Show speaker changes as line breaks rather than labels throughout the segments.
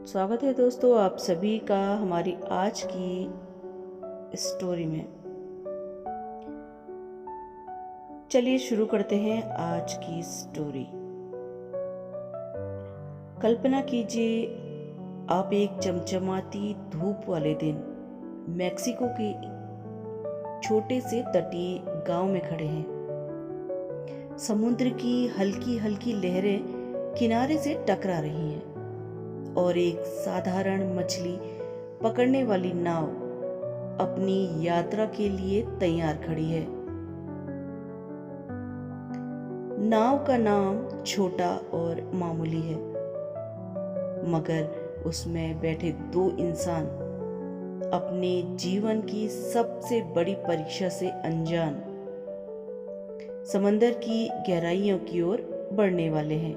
स्वागत है दोस्तों आप सभी का हमारी आज की स्टोरी में। चलिए शुरू करते हैं आज की स्टोरी। कल्पना कीजिए आप एक चमचमाती धूप वाले दिन मैक्सिको के छोटे से तटीय गांव में खड़े हैं। समुद्र की हल्की हल्की लहरें किनारे से टकरा रही हैं और एक साधारण मछली पकड़ने वाली नाव अपनी यात्रा के लिए तैयार खड़ी है। नाव का नाम छोटा और मामूली है, मगर उसमें बैठे दो इंसान अपने जीवन की सबसे बड़ी परीक्षा से अनजान समंदर की गहराइयों की ओर बढ़ने वाले हैं।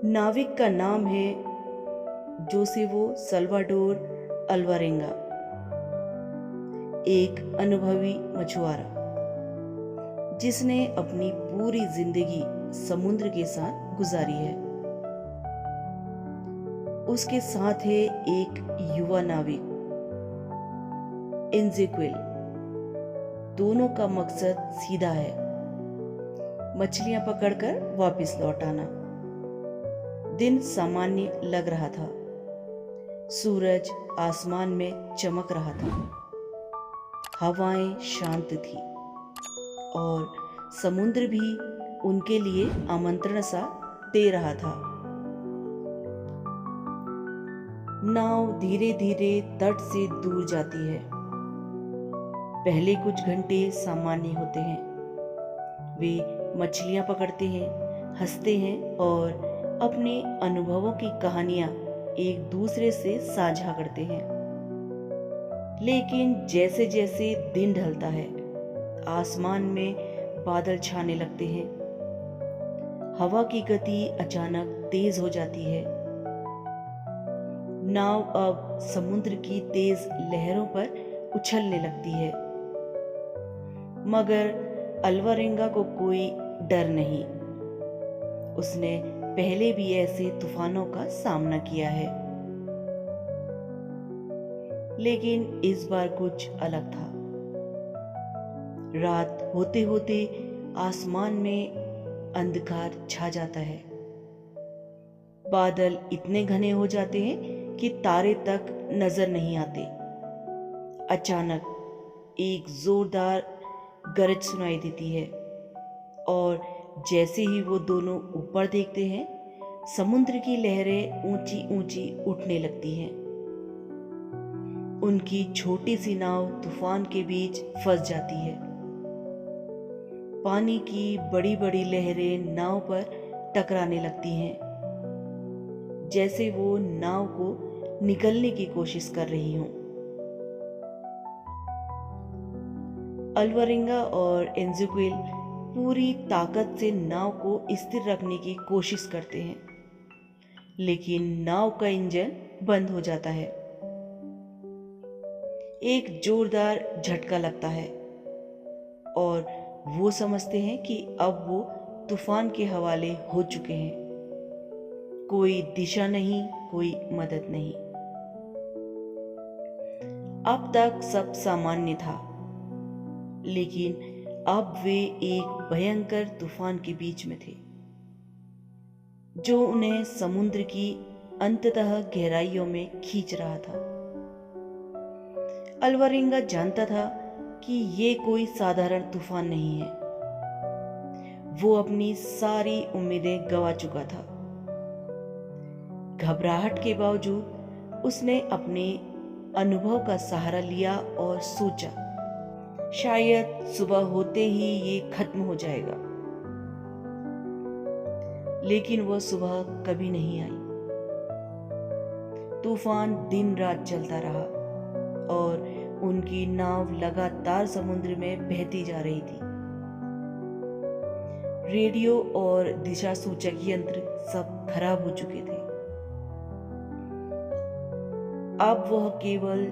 नाविक का नाम है जोसेफो सल्वाडोर अल्वारेंगा, एक अनुभवी मछुआरा जिसने अपनी पूरी जिंदगी समुद्र के साथ गुजारी है। उसके साथ है एक युवा नाविक एंजेक्विल। दोनों का मकसद सीधा है, मछलियां पकड़कर वापस लौट आना। दिन सामान्य लग रहा था, सूरज आसमान में चमक रहा था, हवाएं शांत थी और समुद्र भी उनके लिए आमंत्रण सा दे रहा था। नाव धीरे धीरे तट से दूर जाती है। पहले कुछ घंटे सामान्य होते हैं। वे मछलियां पकड़ते हैं, हंसते हैं और अपने अनुभवों की कहानियां एक दूसरे से साझा करते हैं। लेकिन जैसे जैसे दिन ढलता है, आसमान में बादल छाने लगते हैं। हवा की गति अचानक तेज हो जाती है। नाव अब समुद्र की तेज लहरों पर उछलने लगती है, मगर अल्वारेंगा को कोई डर नहीं। उसने पहले भी ऐसे तूफानों का सामना किया है, लेकिन इस बार कुछ अलग था। रात होते होते आसमान में अंधकार छा जाता है। बादल इतने घने हो जाते हैं कि तारे तक नजर नहीं आते। अचानक एक जोरदार गरज सुनाई देती है और जैसे ही वो दोनों ऊपर देखते हैं, समुद्र की लहरें ऊंची ऊंची उठने लगती हैं। उनकी छोटी सी नाव तूफान के बीच फंस जाती है। पानी की बड़ी बड़ी लहरें नाव पर टकराने लगती हैं, जैसे वो नाव को निगलने की कोशिश कर रही हों। अल्वारेंगा और एंजेक्विल पूरी ताकत से नाव को स्थिर रखने की कोशिश करते हैं, लेकिन नाव का इंजन बंद हो जाता है। एक जोरदार झटका लगता है और वो समझते हैं कि अब वो तूफान के हवाले हो चुके हैं। कोई दिशा नहीं, कोई मदद नहीं। अब तक सब सामान्य था, लेकिन अब वे एक भयंकर तूफान के बीच में थे, जो उन्हें समुद्र की अंततः गहराइयों में खींच रहा था। अल्वारेंगा जानता था कि ये कोई साधारण तूफान नहीं है। वो अपनी सारी उम्मीदें गंवा चुका था। घबराहट के बावजूद उसने अपने अनुभव का सहारा लिया और सोचा, शायद सुबह होते ही ये खत्म हो जाएगा। लेकिन वह सुबह कभी नहीं आई। तूफान दिन रात चलता रहा और उनकी नाव लगातार समुद्र में बहती जा रही थी। रेडियो और दिशा सूचक यंत्र सब खराब हो चुके थे। अब वह केवल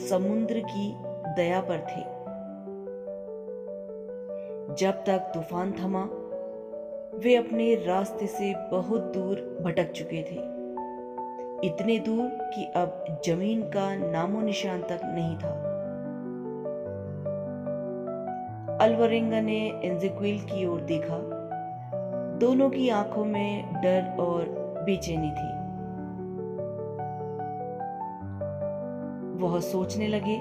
समुद्र की दया पर थे। जब तक तूफान थमा, वे अपने रास्ते से बहुत दूर भटक चुके थे। इतने दूर कि अब जमीन का नामो निशान तक नहीं था। अल्वारेंगा ने एजेक्विल की ओर देखा। दोनों की आंखों में डर और बेचैनी थी। वह सोचने लगे,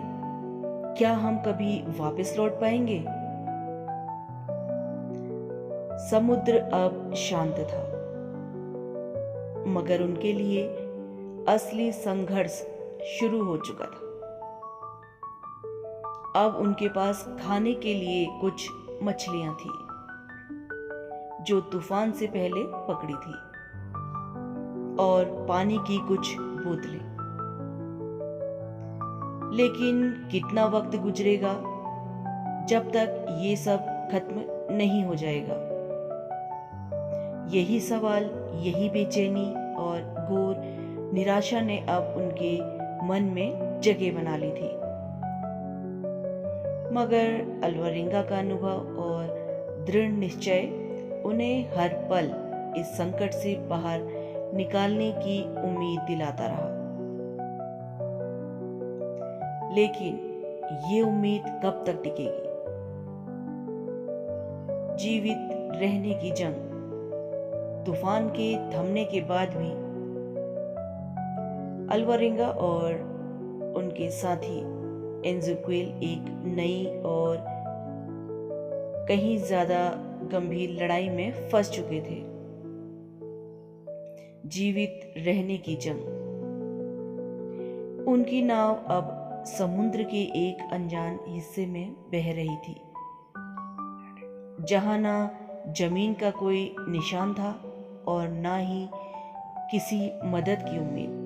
क्या हम कभी वापस लौट पाएंगे? समुद्र अब शांत था, मगर उनके लिए असली संघर्ष शुरू हो चुका था। अब उनके पास खाने के लिए कुछ मछलियां थी जो तूफान से पहले पकड़ी थी, और पानी की कुछ बोतलें। लेकिन कितना वक्त गुजरेगा जब तक ये सब खत्म नहीं हो जाएगा? यही सवाल, यही बेचैनी और घोर निराशा ने अब उनके मन में जगह बना ली थी। मगर अल्वारेंगा का अनुभव और दृढ़ निश्चय उन्हें हर पल इस संकट से बाहर निकालने की उम्मीद दिलाता रहा। लेकिन ये उम्मीद कब तक टिकेगी? जीवित रहने की जंग। तूफान के थमने के बाद भी अल्वारेंगा और उनके साथी एजेक्विल एक नई और कहीं ज्यादा गंभीर लड़ाई में फंस चुके थे। जीवित रहने की जंग। उनकी नाव अब समुद्र के एक अनजान हिस्से में बह रही थी, जहां ना जमीन का कोई निशान था और ना ही किसी मदद की उम्मीद।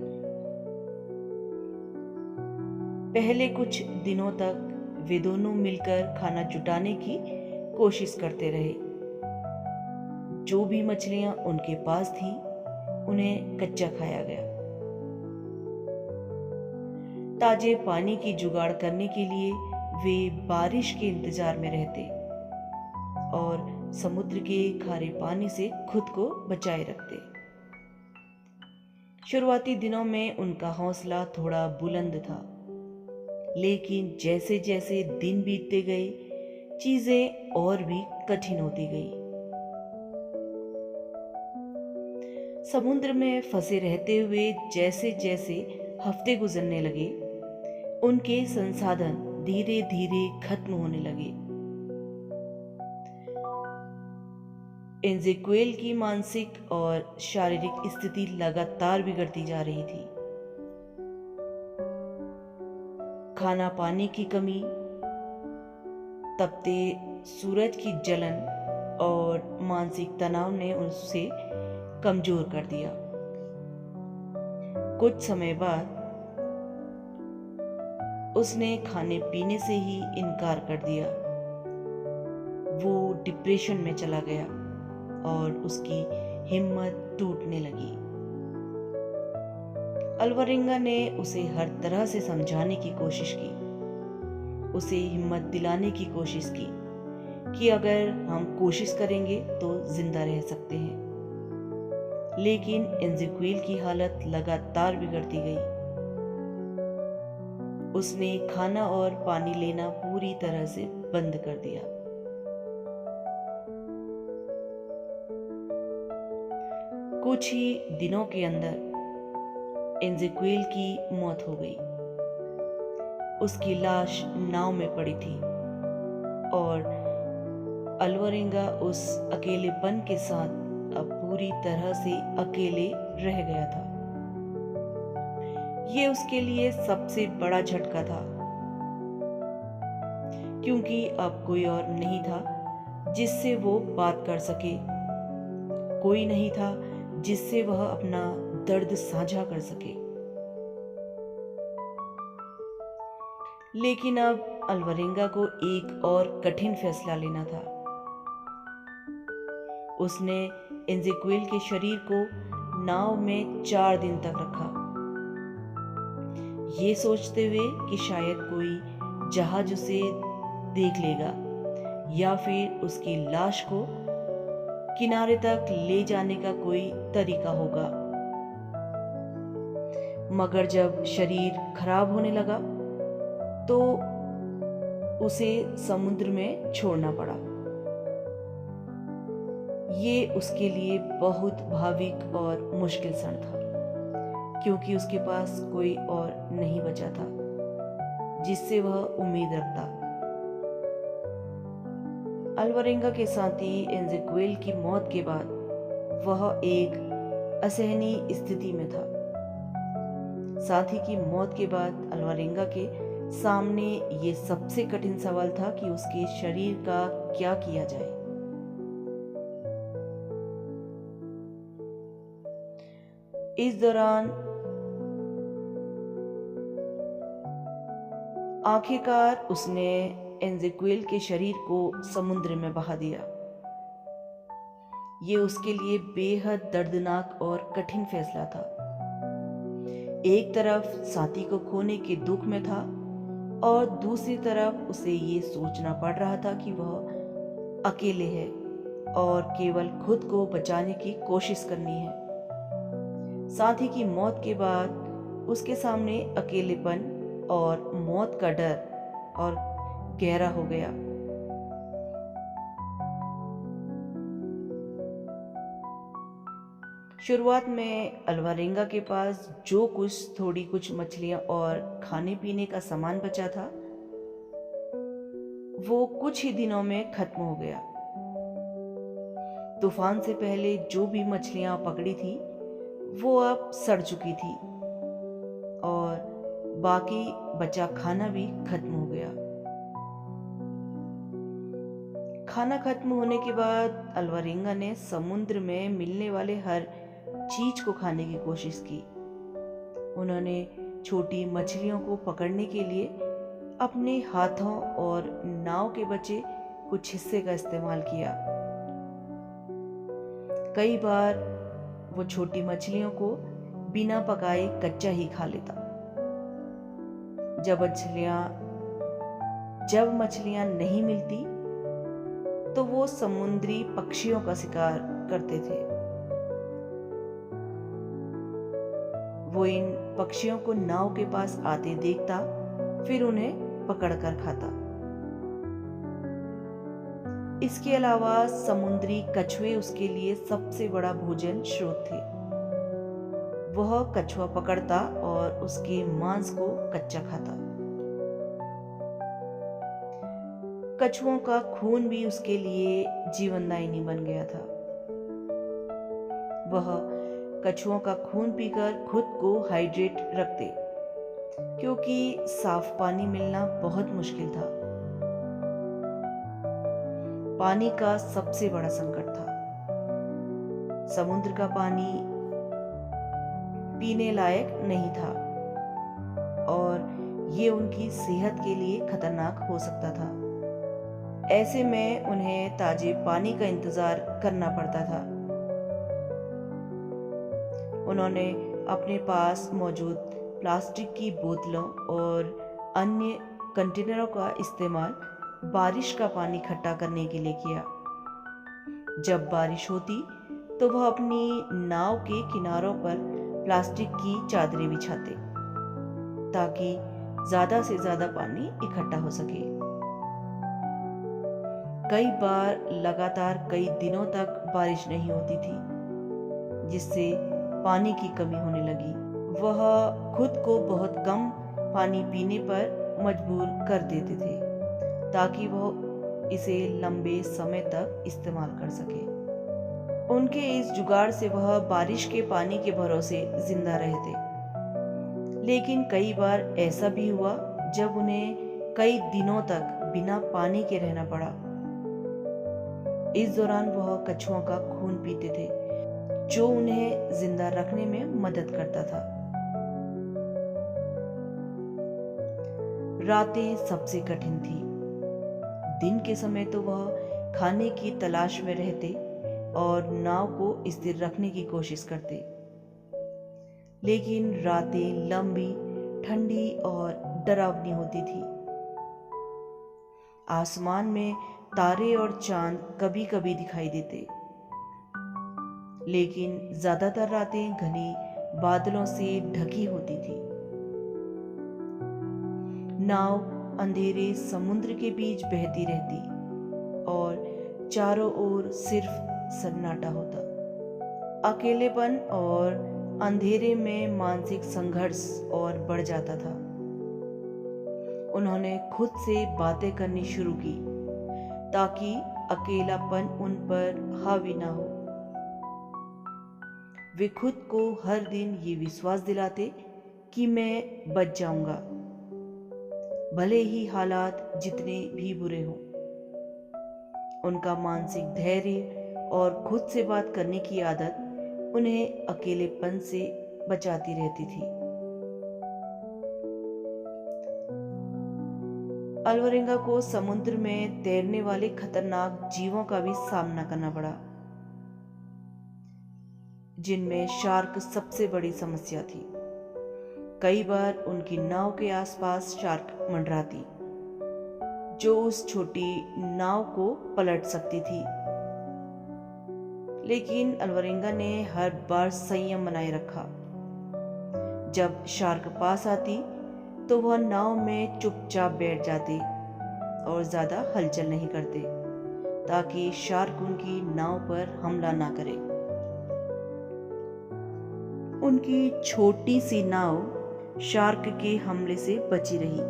पहले कुछ दिनों तक वे दोनों मिलकर खाना जुटाने की कोशिश करते रहे। जो भी मछलियां उनके पास थी उन्हें कच्चा खाया गया। ताजे पानी की जुगाड़ करने के लिए वे बारिश के इंतजार में रहते और समुद्र के खारे पानी से खुद को बचाए रखते। शुरुआती दिनों में उनका हौसला थोड़ा बुलंद था, लेकिन जैसे जैसे दिन बीतते गए चीजें और भी कठिन होती गई। समुद्र में फंसे रहते हुए जैसे जैसे हफ्ते गुजरने लगे, उनके संसाधन धीरे धीरे खत्म होने लगे। एजेक्विल की मानसिक और शारीरिक स्थिति लगातार बिगड़ती जा रही थी। खाना पानी की कमी, तपते सूरज की जलन और मानसिक तनाव ने उसे कमजोर कर दिया। कुछ समय बाद उसने खाने पीने से ही इनकार कर दिया। वो डिप्रेशन में चला गया और उसकी हिम्मत टूटने लगी। अल्वारेंगा ने उसे हर तरह से समझाने की कोशिश की, उसे हिम्मत दिलाने की कोशिश की कि अगर हम कोशिश करेंगे तो जिंदा रह सकते हैं। लेकिन एजेक्विल की हालत लगातार बिगड़ती गई। उसने खाना और पानी लेना पूरी तरह से बंद कर दिया। कुछ ही दिनों के अंदर एजेक्विल की मौत हो गई। उसकी लाश नाव में पड़ी थी और अल्वारेंगा उस अकेलेपन के साथ अब पूरी तरह से अकेले रह गया था। ये उसके लिए सबसे बड़ा झटका था, क्योंकि अब कोई और नहीं था जिससे वो बात कर सके, कोई नहीं था जिससे वह अपना दर्द साझा कर सके। लेकिन अब अल्वारेंगा को एक और कठिन फैसला लेना था। उसने एजेक्विल के शरीर को नाव में 4 दिन तक रखा, ये सोचते हुए कि शायद कोई जहाज उसे देख लेगा या फिर उसकी लाश को किनारे तक ले जाने का कोई तरीका होगा। मगर जब शरीर खराब होने लगा तो उसे समुद्र में छोड़ना पड़ा। ये उसके लिए बहुत भावुक और मुश्किल क्षण था, क्योंकि उसके पास कोई और नहीं बचा था जिससे वह उम्मीद रखता। अल्वारेंगा के साथी एजेक्वेल की मौत के बाद वह एक असहनीय स्थिति में था। साथी की मौत के बाद अल्वारेंगा के सामने ये सबसे कठिन सवाल था कि उसके शरीर का क्या किया जाए। इस दौरान आखिरकार उसने एजेक्वेल के शरीर को समुद्र में बहा दिया। ये उसके लिए बेहद दर्दनाक और कठिन फैसला था। एक तरफ साथी को खोने के दुख में था और दूसरी तरफ उसे ये सोचना पड़ रहा था कि वह अकेले है और केवल खुद को बचाने की कोशिश करनी है। साथी की मौत के बाद उसके सामने अकेलेपन और मौत का डर और गहरा हो गया। शुरुआत में अल्वारेंगा के पास जो थोड़ी कुछ मछलियां और खाने पीने का सामान बचा था वो कुछ ही दिनों में खत्म हो गया। तूफान से पहले जो भी मछलियां पकड़ी थी वो अब सड़ चुकी थी और बाकी बचा खाना भी खत्म हो गया। खाना खत्म होने के बाद अल्वारेंगा ने समुद्र में मिलने वाले हर चीज को खाने की कोशिश की। उन्होंने छोटी मछलियों को पकड़ने के लिए अपने हाथों और नाव के बचे कुछ हिस्से का इस्तेमाल किया। कई बार वो छोटी मछलियों को बिना पकाए कच्चा ही खा लेता। जब मछलियां नहीं मिलती तो वो समुद्री पक्षियों का शिकार करते थे। वो इन पक्षियों को नाव के पास आते देखता, फिर उन्हें पकड़कर खाता। इसके अलावा समुद्री कछुए उसके लिए सबसे बड़ा भोजन स्रोत थे। वह कछुआ पकड़ता और उसके मांस को कच्चा खाता। कछुओं का खून भी उसके लिए जीवनदायिनी बन गया था। वह कछुओं का खून पीकर खुद को हाइड्रेट रखते, क्योंकि साफ पानी मिलना बहुत मुश्किल था। पानी का सबसे बड़ा संकट था। समुद्र का पानी पीने लायक नहीं था और ये उनकी सेहत के लिए खतरनाक हो सकता था। ऐसे में उन्हें ताजे पानी का इंतजार करना पड़ता था। उन्होंने अपने पास मौजूद प्लास्टिक की बोतलों और अन्य कंटेनरों का इस्तेमाल बारिश का पानी इकट्ठा करने के लिए किया। जब बारिश होती तो वह अपनी नाव के किनारों पर प्लास्टिक की चादरें बिछाते ताकि ज्यादा से ज्यादा पानी इकट्ठा हो सके। कई बार लगातार कई दिनों तक बारिश नहीं होती थी, जिससे पानी की कमी होने लगी। वह खुद को बहुत कम पानी पीने पर मजबूर कर देते थे ताकि वह इसे लंबे समय तक इस्तेमाल कर सके। उनके इस जुगाड़ से वह बारिश के पानी के भरोसे जिंदा रहते। लेकिन कई बार ऐसा भी हुआ जब उन्हें कई दिनों तक बिना पानी के रहना पड़ा। इस दौरान वह कछुओं का खून पीते थे, जो उन्हें जिंदा रखने में मदद करता था। रातें सबसे कठिन थी। दिन के समय तो वह खाने की तलाश में रहते और नाव को स्थिर रखने की कोशिश करते, लेकिन रातें लंबी, ठंडी और डरावनी होती थी। आसमान में तारे और चांद कभी कभी दिखाई देते, लेकिन ज्यादातर रातें घनी बादलों से ढकी होती थी। नाव अंधेरे समुद्र के बीच बहती रहती और चारों ओर सिर्फ सन्नाटा होता। अकेलेपन और अंधेरे में मानसिक संघर्ष और बढ़ जाता था। उन्होंने खुद से बातें करनी शुरू की ताकि अकेलापन उन पर हावी ना हो। वे खुद को हर दिन ये विश्वास दिलाते कि मैं बच जाऊंगा, भले ही हालात जितने भी बुरे हों। उनका मानसिक धैर्य और खुद से बात करने की आदत उन्हें अकेलेपन से बचाती रहती थी। अल्वारेंगा को समुद्र में तैरने वाले खतरनाक जीवों का भी सामना करना पड़ा, जिनमें शार्क सबसे बड़ी समस्या थी। कई बार उनकी नाव के आसपास शार्क मंडराती, जो उस छोटी नाव को पलट सकती थी। लेकिन अल्वारेंगा ने हर बार संयम बनाए रखा। जब शार्क पास आती तो वह नाव में चुपचाप बैठ जाते और ज्यादा हलचल नहीं करते, ताकि शार्क उनकी नाव पर हमला ना करे। उनकी छोटी सी नाव शार्क के हमले से बची रही,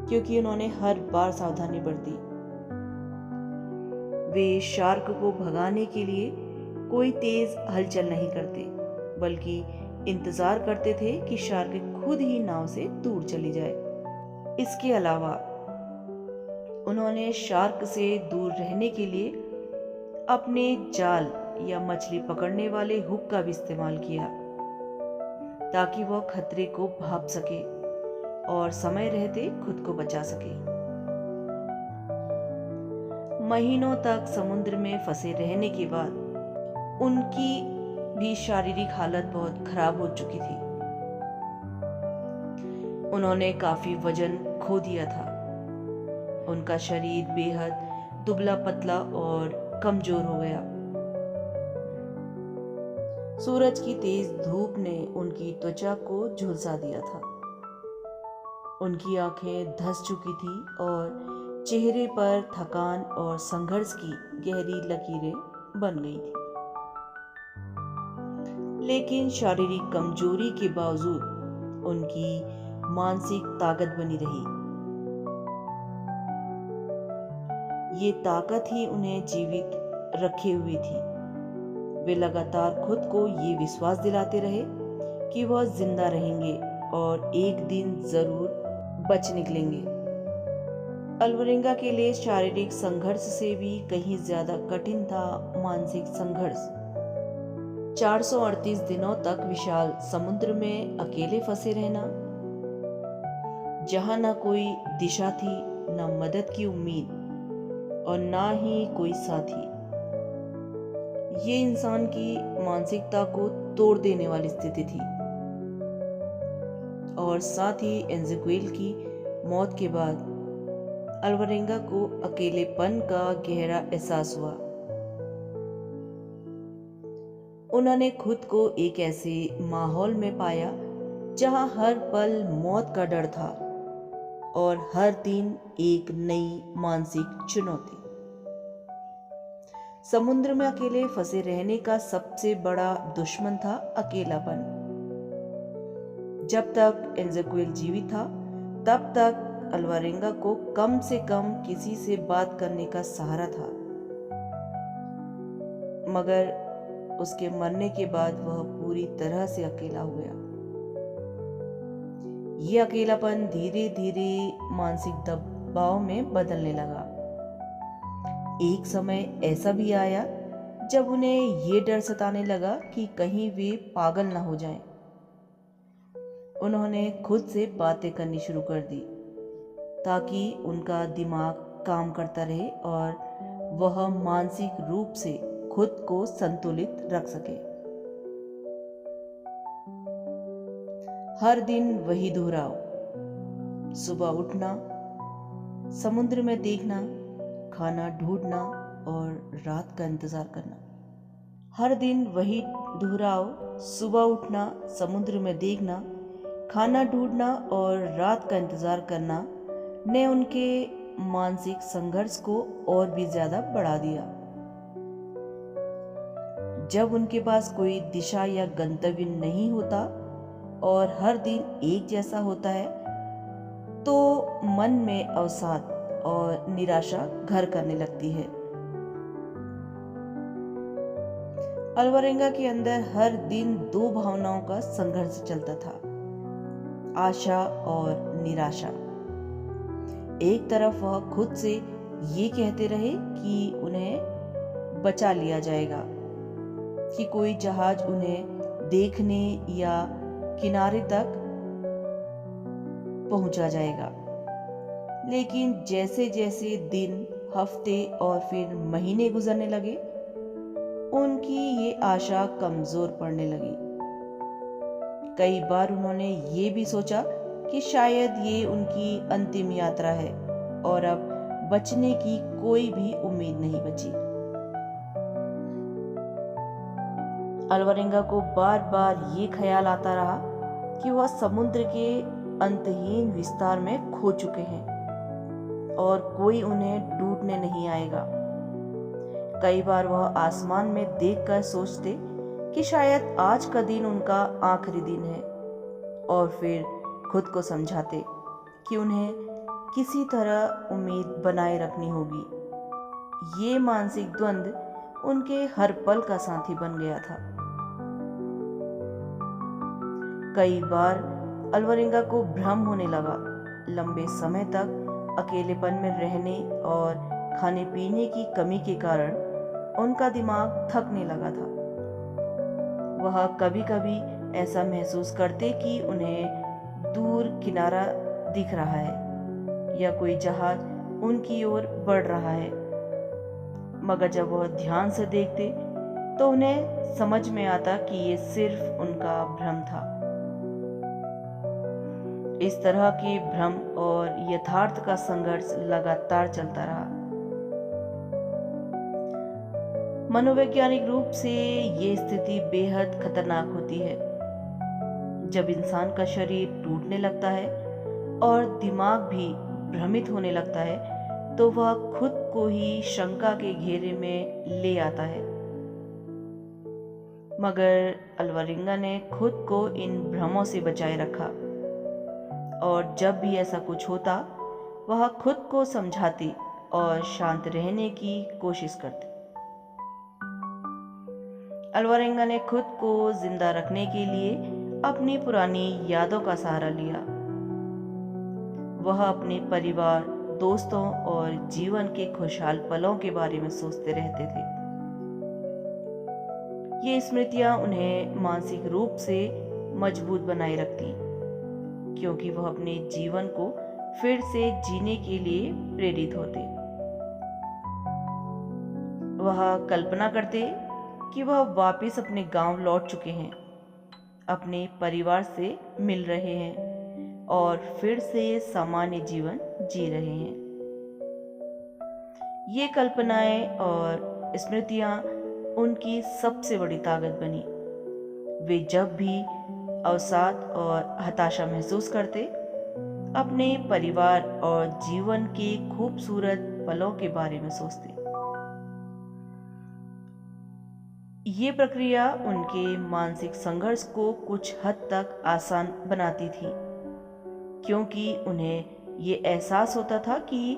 क्योंकि उन्होंने हर बार सावधानी बरती। वे शार्क को भगाने के लिए कोई तेज हलचल नहीं करते, बल्कि इंतजार करते थे कि शार्क खुद ही नाव से दूर चली जाए। इसके अलावा उन्होंने शार्क से दूर रहने के लिए अपने जाल या मछली पकड़ने वाले हुक का भी इस्तेमाल किया, ताकि वह खतरे को भांप सके और समय रहते खुद को बचा सके। महीनों तक समुद्र में फंसे रहने के बाद उनकी भी शारीरिक हालत बहुत खराब हो चुकी थी। उन्होंने काफी वजन खो दिया था। उनका शरीर बेहद दुबला पतला और कमजोर हो गया। सूरज की तेज धूप ने उनकी त्वचा को झुलसा दिया था। उनकी आंखें धंस चुकी थी और चेहरे पर थकान और संघर्ष की गहरी लकीरें बन गई थी। लेकिन शारीरिक कमजोरी के बावजूद उनकी मानसिक ताकत बनी रही। ये ताकत ही उन्हें जीवित रखे हुई थी। वे लगातार खुद को ये विश्वास दिलाते रहे कि वह जिंदा रहेंगे और एक दिन जरूर बच निकलेंगे। अल्वारेंगा के लिए शारीरिक संघर्ष से भी कहीं ज्यादा कठिन था मानसिक संघर्ष। 438 दिनों तक विशाल समुद्र में अकेले फंसे रहना, जहां ना कोई दिशा थी, ना मदद की उम्मीद और ना ही कोई साथी। ये इंसान की मानसिकता को तोड़ देने वाली स्थिति थी। और साथ ही एज़ेकिएल की मौत के बाद अल्वारेंगा को अकेलेपन का गहरा एहसास हुआ। उन्होंने खुद को एक ऐसे माहौल में पाया जहां हर पल मौत का डर था और हर दिन एक नई मानसिक चुनौती। समुद्र में अकेले फंसे रहने का सबसे बड़ा दुश्मन था अकेलापन। जब तक एज़ेकिएल जीवित था, तब तक अल्वारेंगा को कम से कम किसी से बात करने का सहारा था। मगर उसके मरने के बाद वह पूरी तरह से अकेला हो गया। यह अकेलापन धीरे धीरे मानसिक दबाव में बदलने लगा। एक समय ऐसा भी आया जब उन्हें यह डर सताने लगा कि कहीं वे पागल ना हो जाएं। उन्होंने खुद से बातें करनी शुरू कर दी ताकि उनका दिमाग काम करता रहे और वह मानसिक रूप से खुद को संतुलित रख सके। हर दिन वही दोहराव, सुबह उठना, समुद्र में देखना, खाना ढूंढना और रात का इंतजार करना। हर दिन वही दोहराव, सुबह उठना, समुद्र में देखना, खाना ढूंढना और रात का इंतजार करना ने उनके मानसिक संघर्ष को और भी ज्यादा बढ़ा दिया। जब उनके पास कोई दिशा या गंतव्य नहीं होता और हर दिन एक जैसा होता है, तो मन में अवसाद और निराशा घर करने लगती है। अल्वारेंगा के अंदर हर दिन दो भावनाओं का संघर्ष चलता था, आशा और निराशा। एक तरफ वह खुद से ये कहते रहे कि उन्हें बचा लिया जाएगा, कि कोई जहाज उन्हें देखने या किनारे तक पहुंचा जाएगा। लेकिन जैसे जैसे दिन, हफ्ते और फिर महीने गुजरने लगे, उनकी ये आशा कमजोर पड़ने लगी। कई बार उन्होंने ये भी सोचा कि शायद ये उनकी अंतिम यात्रा है और अब बचने की कोई भी उम्मीद नहीं बची। अल्वारेंगा को बार बार ये ख्याल आता रहा कि वह समुद्र के अंतहीन विस्तार में खो चुके हैं और कोई उन्हें ढूंढने नहीं आएगा। कई बार वह आसमान में देखकर सोचते कि शायद आज का दिन उनका आखिरी दिन है, और फिर खुद को समझाते कि उन्हें किसी तरह उम्मीद बनाए रखनी होगी। ये मानसिक द्वंद्व उनके हर पल का साथी बन गया था। कई बार अल्वारेंगा को भ्रम होने लगा। लंबे समय तक अकेलेपन में रहने और खाने पीने की कमी के कारण उनका दिमाग थकने लगा था। वह कभी कभी ऐसा महसूस करते कि उन्हें दूर किनारा दिख रहा है या कोई जहाज उनकी ओर बढ़ रहा है, मगर जब वह ध्यान से देखते तो उन्हें समझ में आता कि ये सिर्फ उनका भ्रम था। इस तरह के भ्रम और यथार्थ का संघर्ष लगातार चलता रहा। मनोवैज्ञानिक रूप से ये स्थिति बेहद खतरनाक होती है। जब इंसान का शरीर टूटने लगता है और दिमाग भी भ्रमित होने लगता है, तो वह खुद को ही शंका के घेरे में ले आता है। मगर अल्वारेंगा ने खुद को इन भ्रमों से बचाए रखा, और जब भी ऐसा कुछ होता, वह खुद को समझाती और शांत रहने की कोशिश करती। अल्वारेंगा ने खुद को जिंदा रखने के लिए अपनी पुरानी यादों का सहारा लिया। वह अपने परिवार, दोस्तों और जीवन के खुशहाल पलों के बारे में सोचते रहते थे। ये स्मृतियां उन्हें मानसिक रूप से मजबूत बनाए रखती, क्योंकि वह अपने जीवन को फिर से जीने के लिए प्रेरित होते। वह कल्पना करते कि वह वापस अपने गांव लौट चुके हैं, अपने परिवार से मिल रहे हैं और फिर से सामान्य जीवन जी रहे हैं। ये कल्पनाएं और स्मृतियां उनकी सबसे बड़ी ताकत बनी। वे जब भी अवसाद और हताशा महसूस करते, अपने परिवार और जीवन के खूबसूरत पलों के बारे में सोचते। ये प्रक्रिया उनके मानसिक संघर्ष को कुछ हद तक आसान बनाती थी, क्योंकि उन्हें ये एहसास होता था कि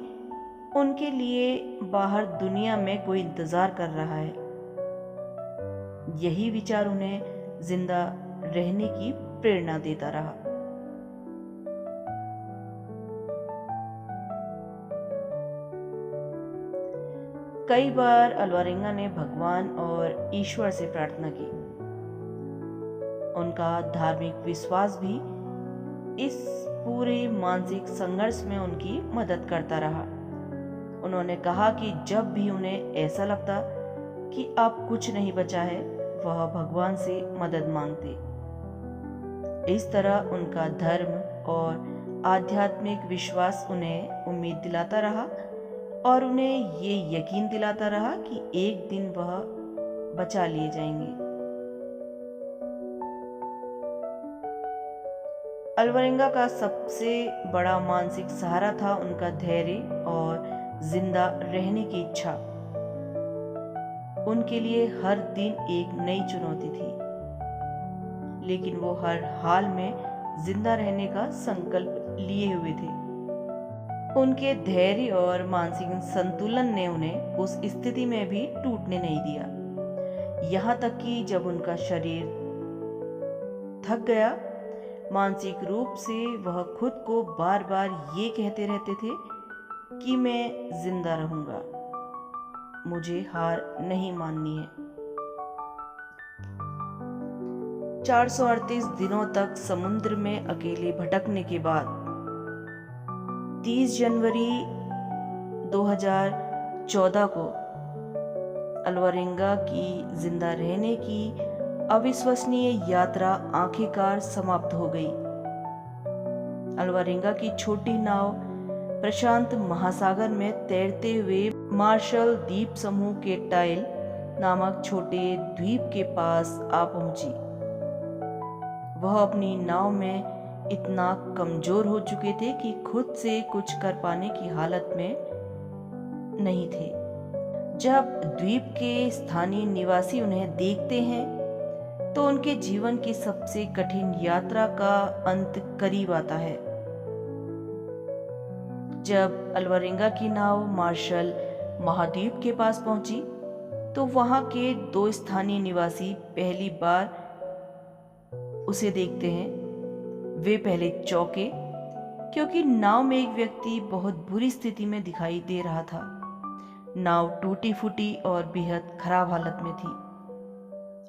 उनके लिए बाहर दुनिया में कोई इंतजार कर रहा है। यही विचार उन्हें जिंदा रहने की प्रेरणा देता रहा। कई बार अल्वारेंगा ने भगवान और ईश्वर से प्रार्थना की। उनका धार्मिक विश्वास भी इस पूरे मानसिक संघर्ष में उनकी मदद करता रहा। उन्होंने कहा कि जब भी उन्हें ऐसा लगता कि अब कुछ नहीं बचा है, वह भगवान से मदद मांगते। इस तरह उनका धर्म और आध्यात्मिक विश्वास उन्हें उम्मीद दिलाता रहा और उन्हें ये यकीन दिलाता रहा कि एक दिन वह बचा लिए जाएंगे। अलवरेंगा का सबसे बड़ा मानसिक सहारा था उनका धैर्य और जिंदा रहने की इच्छा। उनके लिए हर दिन एक नई चुनौती थी, लेकिन वो हर हाल में जिंदा रहने का संकल्प लिए हुए थे। उनके धैर्य और मानसिक संतुलन ने उन्हें उस स्थिति में भी टूटने नहीं दिया। यहाँ तक कि जब उनका शरीर थक गया, मानसिक रूप से वह खुद को बार बार ये कहते रहते थे कि मैं जिंदा रहूंगा, मुझे हार नहीं माननी है। 438 दिनों तक समुद्र में अकेले भटकने के बाद 30 जनवरी 2014 को अलवरेंगा की जिंदा रहने की अविश्वसनीय यात्रा आखिरकार समाप्त हो गई। अलवरेंगा की छोटी नाव प्रशांत महासागर में तैरते हुए मार्शल द्वीप समूह के टाइल नामक छोटे द्वीप के पास आ पहुंची। वह अपनी नाव में इतना कमजोर हो चुके थे कि खुद से कुछ कर पाने की हालत में नहीं थे। जब द्वीप के स्थानीय निवासी उन्हें देखते हैं तो उनके जीवन की सबसे कठिन यात्रा का अंत करीब आता है। जब अलवरेंगा की नाव मार्शल महाद्वीप के पास पहुंची तो वहां के 2 स्थानीय निवासी पहली बार उसे देखते हैं। वे पहले चौंके क्योंकि नाव में एक व्यक्ति बहुत बुरी स्थिति में दिखाई दे रहा था। नाव टूटी फूटी और बेहद खराब हालत में थी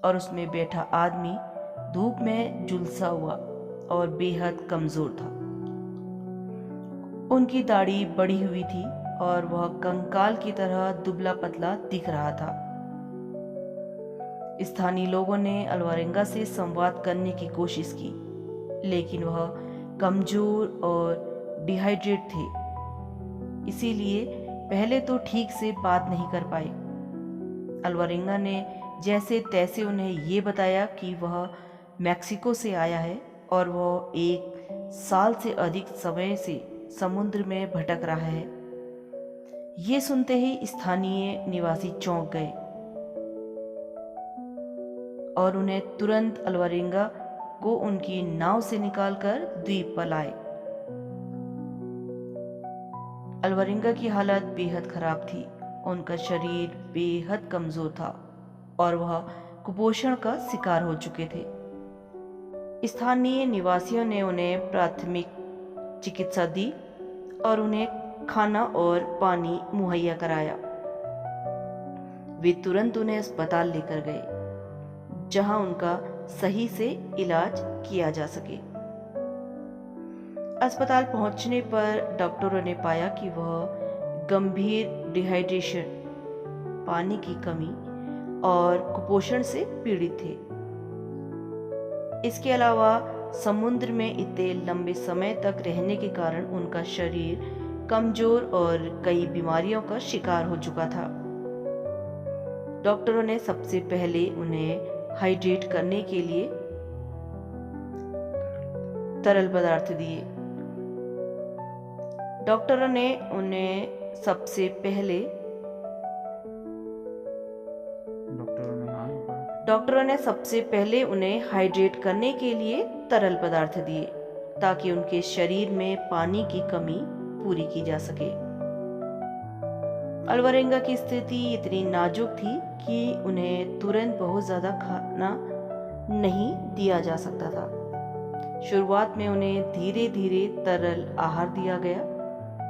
और उसमें बैठा आदमी धूप में झुलसा हुआ और बेहद कमजोर था। उनकी दाढ़ी बढ़ी हुई थी और वह कंकाल की तरह दुबला पतला दिख रहा था। स्थानीय लोगों ने अलवरेंगा से संवाद करने की कोशिश की, लेकिन वह कमजोर और डिहाइड्रेट थे, इसीलिए पहले तो ठीक से बात नहीं कर पाए। अलवरेंगा ने जैसे तैसे उन्हें ये बताया कि वह मैक्सिको से आया है और वह 1 साल से अधिक समय से समुद्र में भटक रहा है। ये सुनते ही स्थानीय निवासी चौंक गए और उन्हें तुरंत अलवरेंगा को उनकी नाव से निकालकर द्वीप पर लाए। अलवरेंगा की हालत बेहद खराब थी। उनका शरीर बेहद कमजोर था और वह कुपोषण का शिकार हो चुके थे। स्थानीय निवासियों ने उन्हें प्राथमिक चिकित्सा दी और उन्हें खाना और पानी मुहैया कराया। वे तुरंत उन्हें अस्पताल लेकर गए, जहां उनका सही से इलाज किया जा सके। अस्पताल पहुंचने पर डॉक्टरों ने पाया कि वह गंभीर डिहाइड्रेशन, पानी की कमी और कुपोषण से पीड़ित थे। इसके अलावा समुद्र में इतने लंबे समय तक रहने के कारण उनका शरीर कमजोर और कई बीमारियों का शिकार हो चुका था। डॉक्टरों ने सबसे पहले उन्हें हाइड्रेट करने के लिए तरल पदार्थ दिए। डॉक्टरों ने सबसे पहले उन्हें हाइड्रेट करने के लिए तरल पदार्थ दिए ताकि उनके शरीर में पानी की कमी पूरी की जा सके। अलवरेंगा की स्थिति इतनी नाजुक थी कि उन्हें तुरंत बहुत ज्यादा खाना नहीं दिया जा सकता था। शुरुआत में उन्हें धीरे धीरे तरल आहार दिया गया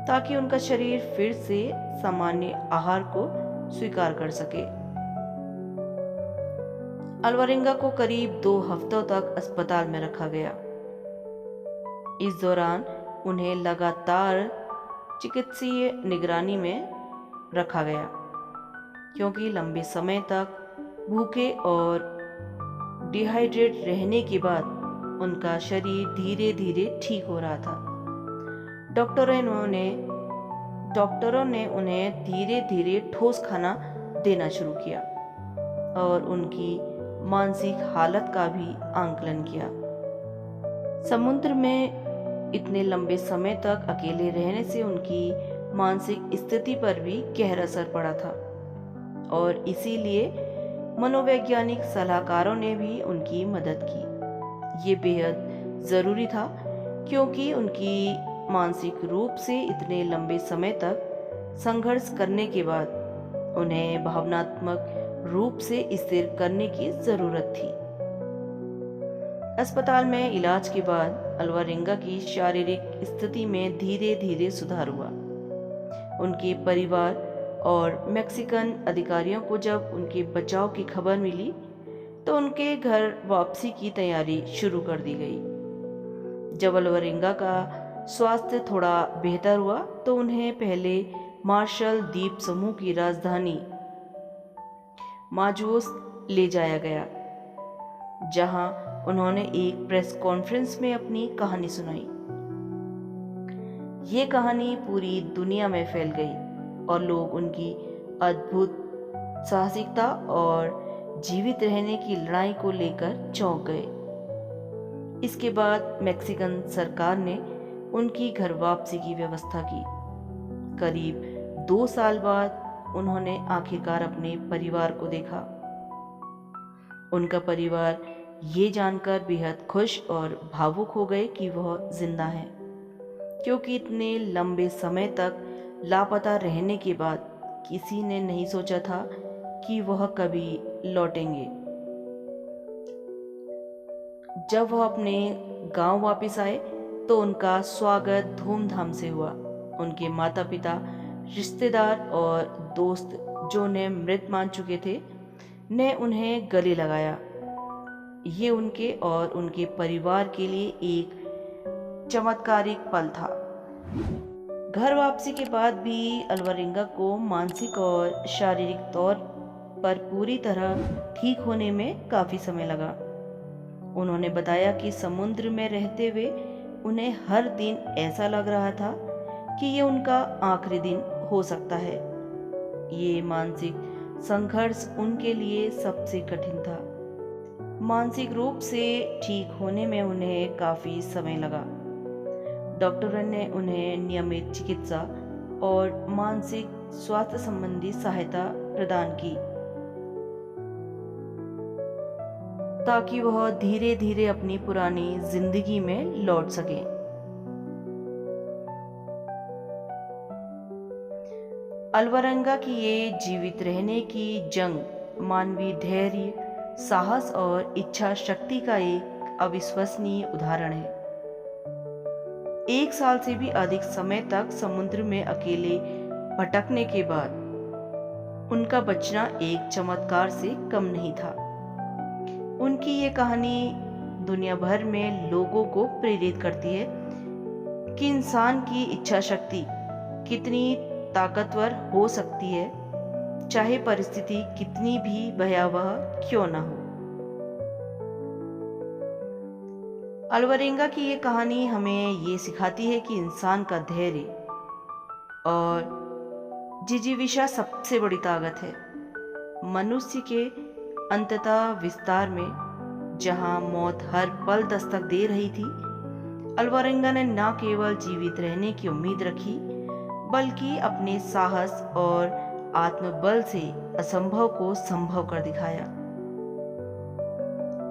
ताकि उनका शरीर फिर से सामान्य आहार को स्वीकार कर सके। अलवरेंगा को करीब 2 हफ्तों तक अस्पताल में रखा गया। इस दौरान उन्हें लगातार चिकित्सीय निगरानी में रखा गया क्योंकि लंबे समय तक भूखे और डिहाइड्रेट रहने के बाद उनका शरीर धीरे धीरे ठीक हो रहा था। डॉक्टरों ने उन्हें धीरे धीरे ठोस खाना देना शुरू किया और उनकी मानसिक हालत का भी आंकलन किया। समुद्र में इतने लंबे समय तक अकेले रहने से उनकी मानसिक स्थिति पर भी गहरा असर पड़ा था और इसीलिए मनोवैज्ञानिक सलाहकारों ने भी उनकी मदद की। ये बेहद ज़रूरी था क्योंकि उनकी मानसिक रूप से इतने लंबे समय तक संघर्ष करने के बाद उन्हें भावनात्मक रूप से स्थिर करने की ज़रूरत थी। अस्पताल में इलाज के बाद अल्वारेंगा की शारीरिक स्थिति में धीरे धीरे सुधार हुआ। उनके परिवार और मैक्सिकन अधिकारियों को जब उनके बचाव की खबर मिली तो उनके घर वापसी की तैयारी शुरू कर दी गई। जब अल्वारेंगा का स्वास्थ्य थोड़ा बेहतर हुआ तो उन्हें पहले मार्शल द्वीप समूह की राजधानी माजुओस ले जाया गया, जहां उन्होंने एक प्रेस कॉन्फ्रेंस में अपनी कहानी सुनाई। ये कहानी पूरी दुनिया में फैल गई और लोग उनकी अद्भुत साहसिकता और जीवित रहने की लड़ाई को लेकर चौंक गए। इसके बाद मैक्सिकन सरकार ने उनकी घर वापसी की व्यवस्था की। करीब 2 साल बाद उन्होंने आखिरकार अपने परिवार को देखा। उनका परिवार ये जानकर बेहद खुश और भावुक हो गए कि वह जिंदा है, क्योंकि इतने लंबे समय तक लापता रहने के बाद किसी ने नहीं सोचा था कि वह कभी लौटेंगे। जब वह अपने गांव वापस आए तो उनका स्वागत धूमधाम से हुआ। उनके माता पिता, रिश्तेदार और दोस्त जो उन्हें मृत मान चुके थे ने उन्हें गले लगाया। ये उनके और उनके परिवार के लिए एक चमत्कारिक पल था। घर वापसी के बाद भी अल्वारेंगा को मानसिक और शारीरिक तौर पर पूरी तरह ठीक होने में काफी समय लगा। उन्होंने बताया कि समुद्र में रहते हुए उन्हें हर दिन ऐसा लग रहा था कि ये उनका आखिरी दिन हो सकता है। ये मानसिक संघर्ष उनके लिए सबसे कठिन था। मानसिक रूप से ठीक होने में उन्हें काफी समय लगा। डॉक्टरों ने उन्हें नियमित चिकित्सा और मानसिक स्वास्थ्य संबंधी सहायता प्रदान की ताकि वह धीरे धीरे अपनी पुरानी जिंदगी में लौट सके। अल्वारेंगा की ये जीवित रहने की जंग मानवीय धैर्य, साहस और इच्छा शक्ति का एक अविश्वसनीय उदाहरण है। 1 साल से भी अधिक समय तक समुद्र में अकेले भटकने के बाद उनका बचना एक चमत्कार से कम नहीं था। उनकी ये कहानी दुनिया भर में लोगों को प्रेरित करती है कि इंसान की इच्छा शक्ति कितनी ताकतवर हो सकती है, चाहे परिस्थिति कितनी भी भयावह क्यों ना हो। अल्वारेंगा की ये कहानी हमें ये सिखाती है कि इंसान का धैर्य और जिजीविषा सबसे बड़ी ताकत है। मनुष्य के अंततः विस्तार में जहां मौत हर पल दस्तक दे रही थी, अल्वारेंगा ने न केवल जीवित रहने की उम्मीद रखी, बल्कि अपने साहस और आत्मबल से असंभव को संभव कर दिखाया।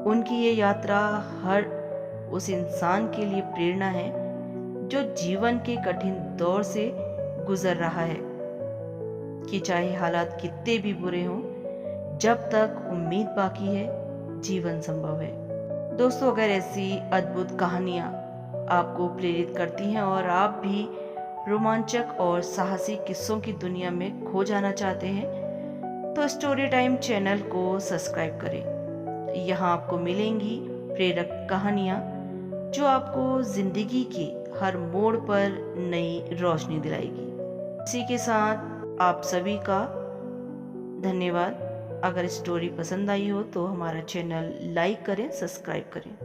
उनकी ये यात्रा हर उस इंसान के लिए प्रेरणा है जो जीवन के कठिन दौर से गुजर रहा है कि चाहे हालात कितने भी बुरे हों, जब तक उम्मीद बाकी है जीवन संभव है। दोस्तों, अगर ऐसी अद्भुत कहानियाँ आपको प्रेरित करती हैं और आप भी रोमांचक और साहसी किस्सों की दुनिया में खो जाना चाहते हैं तो स्टोरी टाइम चैनल को सब्सक्राइब करें। यहाँ आपको मिलेंगी प्रेरक कहानियाँ जो आपको जिंदगी के हर मोड़ पर नई रोशनी दिलाएगी। इसी के साथ आप सभी का धन्यवाद। अगर स्टोरी पसंद आई हो तो हमारा चैनल लाइक करें, सब्सक्राइब करें।